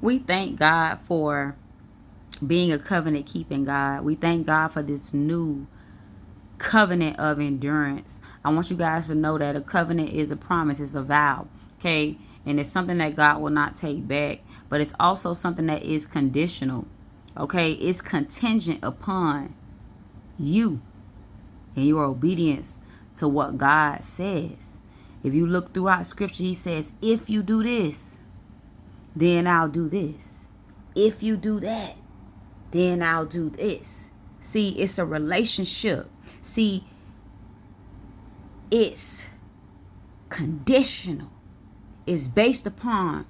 We thank God for being a covenant keeping God. We thank God for this new covenant of endurance. I want you guys to know that a covenant is a promise, it's a vow, okay? And it's something that God will not take back, but it's also something that is conditional, okay? It's contingent upon you and your obedience to what God says. If you look throughout scripture, he says, if you do this, then I'll do this. If you do that, then I'll do this. See, it's a relationship. See, it's conditional. It's based upon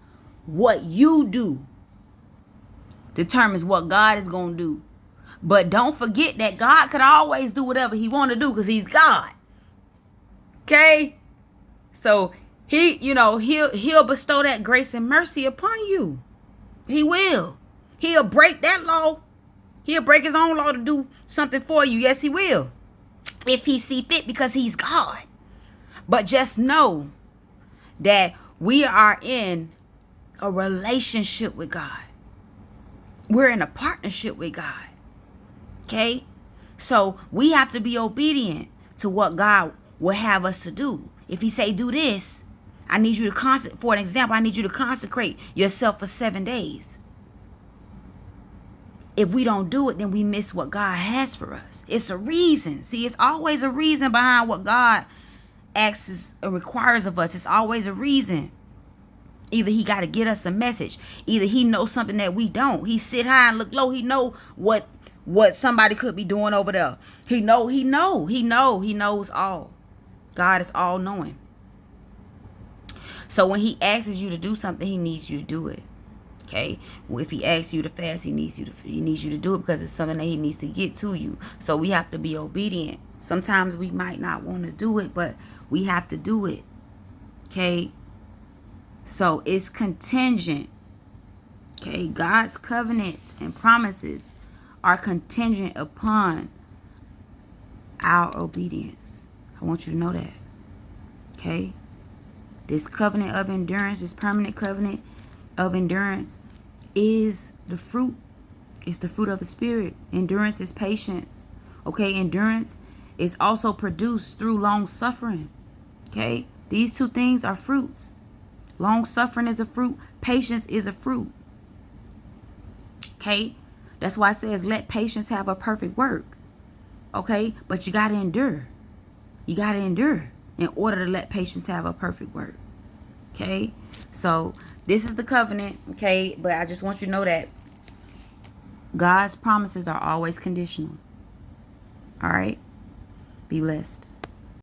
what you do determines what God is going to do. But don't forget that God could always do whatever he want to do because he's God. Okay? So he'll bestow that grace and mercy upon you. He will. He'll break that law. He'll break his own law to do something for you. Yes, he will. If he see fit, because he's God. But just know that we are in a relationship with God. We're in a partnership with God. Okay? So we have to be obedient to what God will have us to do. If he say do this, I need you to for an example, I need you to consecrate yourself for 7 days. If we don't do it, then we miss what God has for us. It's a reason. See, it's always a reason behind what God asks or requires of us. It's always a reason. Either he got to get us a message. Either he knows something that we don't. He sit high and look low. He know what somebody could be doing over there. He knows all. God is all knowing. So when he asks you to do something, he needs you to do it. Okay, well, if he asks you to fast, he needs you to do it because it's something that he needs to get to you. So we have to be obedient. Sometimes we might not want to do it, but we have to do it. Okay, so it's contingent. Okay, God's covenant and promises are contingent upon our obedience. I want you to know that. Okay, this covenant of endurance, this permanent covenant of endurance is the fruit. It's the fruit of the spirit. Endurance is patience. Okay, endurance is also produced through long suffering. Okay, these two things are fruits. Long suffering is a fruit. Patience is a fruit. Okay, that's why it says let patience have a perfect work. Okay, but you got to endure. You got to endure in order to let patience have a perfect work. Okay, so this is the covenant, okay? But I just want you to know that God's promises are always conditional. All right? Be blessed.